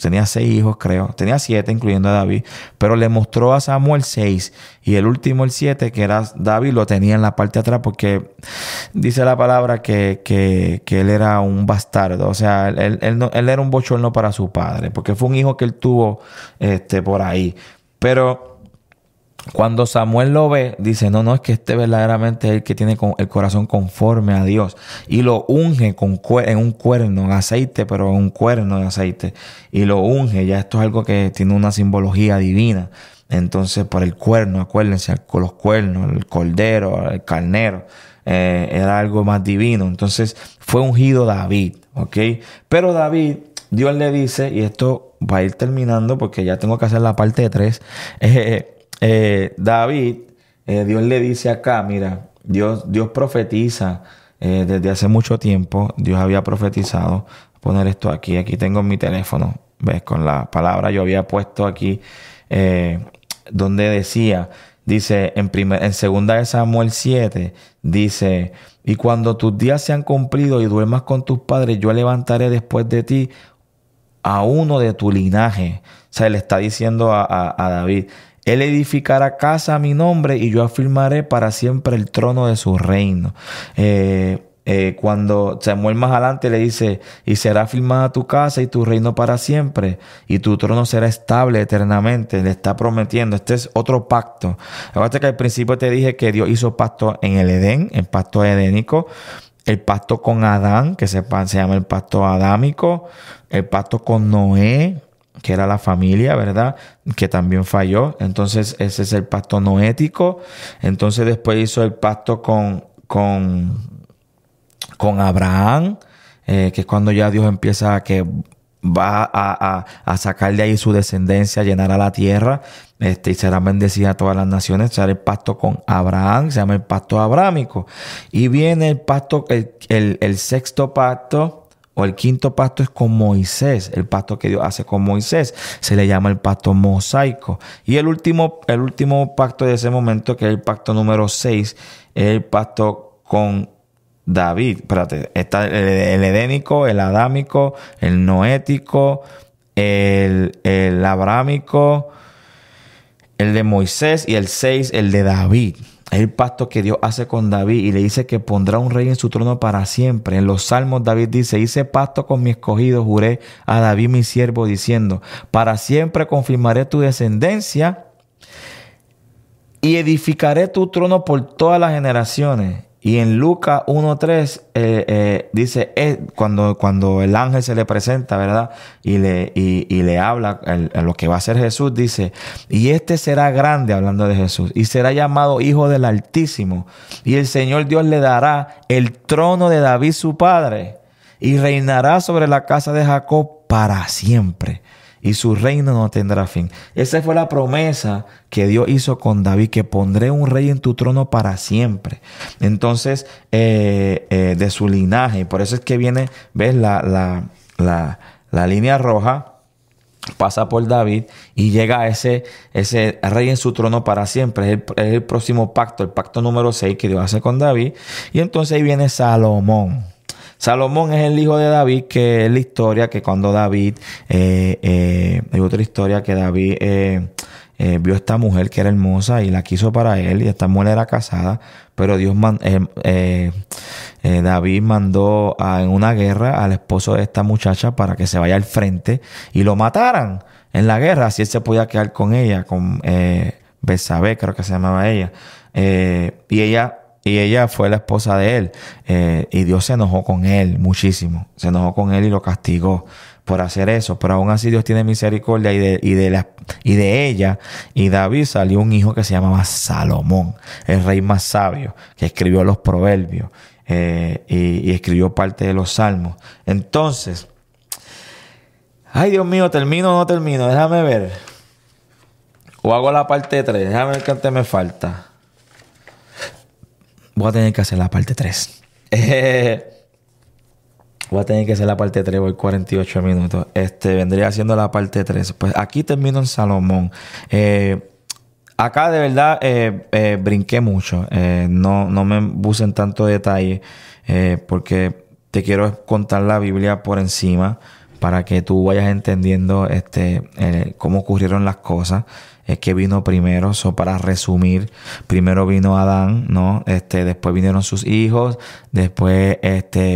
tenía 6 hijos, creo. Tenía 7, incluyendo a David. Pero le mostró a Samuel 6. Y el último, el 7, que era David, lo tenía en la parte de atrás porque dice la palabra que él era un bastardo. O sea, él era un bochorno para su padre, porque fue un hijo que él tuvo por ahí. Pero cuando Samuel lo ve, dice, no, es que verdaderamente es el que tiene el corazón conforme a Dios. Y lo unge en un cuerno, en aceite, pero en un cuerno de aceite. Y lo unge, ya esto es algo que tiene una simbología divina. Entonces, por el cuerno, acuérdense, con los cuernos, el cordero, el carnero, era algo más divino. Entonces, fue ungido David, ¿ok? Pero David, Dios le dice, y esto va a ir terminando porque ya tengo que hacer la parte de 3. David, Dios le dice acá, mira, Dios profetiza desde hace mucho tiempo. Dios había profetizado. Voy a poner esto aquí. Aquí tengo mi teléfono. ¿Ves? Con la palabra yo había puesto aquí donde decía, dice en 2 de Samuel 7, dice, y cuando tus días se han cumplido y duermas con tus padres, yo levantaré después de ti a uno de tu linaje. O sea, le está diciendo a David, él edificará casa a mi nombre y yo afirmaré para siempre el trono de su reino. Cuando Samuel más adelante le dice, y será firmada tu casa y tu reino para siempre, y tu trono será estable eternamente. Le está prometiendo. Este es otro pacto. Acuérdate que al principio te dije que Dios hizo pacto en el Edén, el pacto edénico, el pacto con Adán, que se llama el pacto adámico, el pacto con Noé, que era la familia, ¿verdad? Que también falló. Entonces, ese es el pacto noético. Entonces, después hizo el pacto con Abraham, que es cuando ya Dios empieza a que va a sacar de ahí su descendencia, llenará la tierra, y será bendecida todas las naciones. Será el pacto con Abraham, se llama el pacto abrámico. Y viene el pacto, el sexto pacto, o el quinto pacto es con Moisés. El pacto que Dios hace con Moisés se le llama el pacto mosaico. Y el último pacto de ese momento, que es el pacto número 6, es el pacto con David. Espérate, está el edénico, el adámico, el noético, el abrámico, el de Moisés, y el 6, el de David. Es el pacto que Dios hace con David y le dice que pondrá un rey en su trono para siempre. En los Salmos David dice, hice pacto con mi escogido, juré a David mi siervo diciendo, para siempre confirmaré tu descendencia y edificaré tu trono por todas las generaciones. Y en Lucas 1:3 dice, cuando el ángel se le presenta, ¿verdad? Y le habla a lo que va a ser Jesús, dice, y este será grande, hablando de Jesús, y será llamado Hijo del Altísimo. Y el Señor Dios le dará el trono de David su padre, y reinará sobre la casa de Jacob para siempre. Y su reino no tendrá fin. Esa fue la promesa que Dios hizo con David, que pondré un rey en tu trono para siempre. Entonces, de su linaje. Por eso es que viene, ves, la línea roja pasa por David y llega a ese rey en su trono para siempre. Es el próximo pacto, el pacto número 6 que Dios hace con David. Y entonces ahí viene Salomón. Salomón es el hijo de David, que es la historia que cuando David, hay otra historia que David vio a esta mujer que era hermosa y la quiso para él, y esta mujer era casada, pero David mandó en una guerra al esposo de esta muchacha para que se vaya al frente y lo mataran en la guerra, así él se podía quedar con ella, con Betsabé, creo que se llamaba ella, y ella fue la esposa de él. Y Dios se enojó con él muchísimo. Se enojó con él y lo castigó por hacer eso. Pero aún así Dios tiene misericordia y de ella. Y David salió un hijo que se llamaba Salomón, el rey más sabio, que escribió los proverbios y escribió parte de los salmos. Entonces, ay Dios mío, ¿termino o no termino? Déjame ver. O hago la parte 3. Déjame ver qué antes me falta. Voy a tener que hacer la parte 3. Voy a tener que hacer la parte 3. Voy 48 minutos. Vendría haciendo la parte 3. Pues aquí termino en Salomón. acá de verdad brinqué mucho. No me puse en tanto detalle porque te quiero contar la Biblia por encima para que tú vayas entendiendo cómo ocurrieron las cosas. Que vino primero. Para resumir, primero vino Adán, ¿no? Después vinieron sus hijos. Después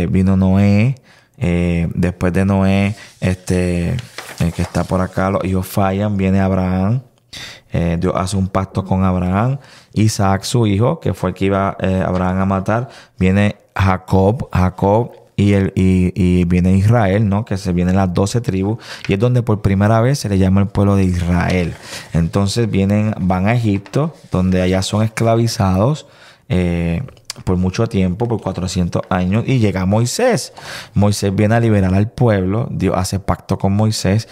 vino Noé. Después de Noé, que está por acá, los hijos fallan. Viene Abraham. Dios hace un pacto con Abraham. Isaac, su hijo, que fue el que iba Abraham a matar. Viene Jacob. Y viene Israel, ¿no? Que se vienen las 12 tribus. Y es donde por primera vez se le llama el pueblo de Israel. Entonces van a Egipto, donde allá son esclavizados por mucho tiempo, por 400 años. Y llega Moisés. Moisés viene a liberar al pueblo. Dios hace pacto con Moisés.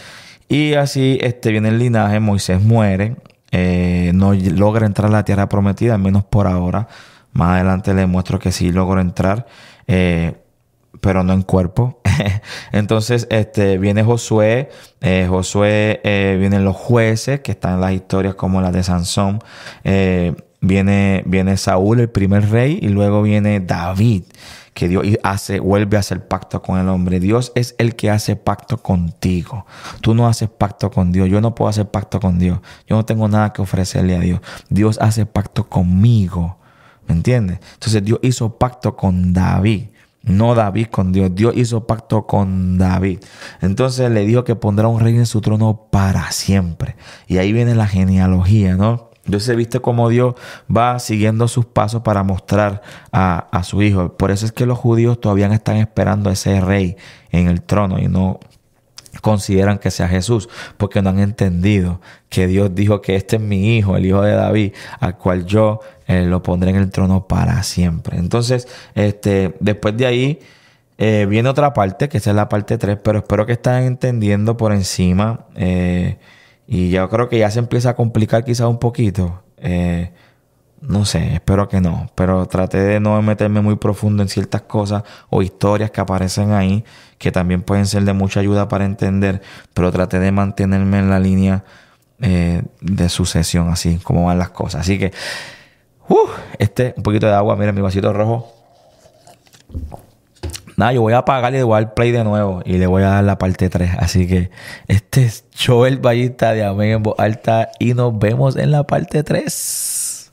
Y así viene el linaje. Moisés muere. No logra entrar a la tierra prometida, al menos por ahora. Más adelante le muestro que sí logró entrar. Pero no en cuerpo. Entonces, viene Josué. Vienen los jueces, que están en las historias como las de Sansón. Viene Saúl, el primer rey, y luego viene David, que Dios vuelve a hacer pacto con el hombre. Dios es el que hace pacto contigo. Tú no haces pacto con Dios. Yo no puedo hacer pacto con Dios. Yo no tengo nada que ofrecerle a Dios. Dios hace pacto conmigo. ¿Me entiendes? Entonces Dios hizo pacto con David. No David con Dios. Dios hizo pacto con David. Entonces le dijo que pondrá un rey en su trono para siempre. Y ahí viene la genealogía, ¿no? Entonces viste cómo Dios va siguiendo sus pasos para mostrar a su hijo. Por eso es que los judíos todavía están esperando a ese rey en el trono y no consideran que sea Jesús, porque no han entendido que Dios dijo que este es mi hijo, el hijo de David, al cual yo lo pondré en el trono para siempre. Entonces, después de ahí viene otra parte, que esa es la parte 3, pero espero que estén entendiendo por encima. Y yo creo que ya se empieza a complicar quizás un poquito. No sé, espero que no. Pero traté de no meterme muy profundo en ciertas cosas o historias que aparecen ahí, que también pueden ser de mucha ayuda para entender. Pero traté de mantenerme en la línea de sucesión, así como van las cosas. Así que, un poquito de agua, mira mi vasito rojo. Nada, yo voy a apagar y le voy a dar play de nuevo y le voy a dar la parte 3. Así que este es Joel Ballista de Amén en Voz Alta y nos vemos en la parte 3.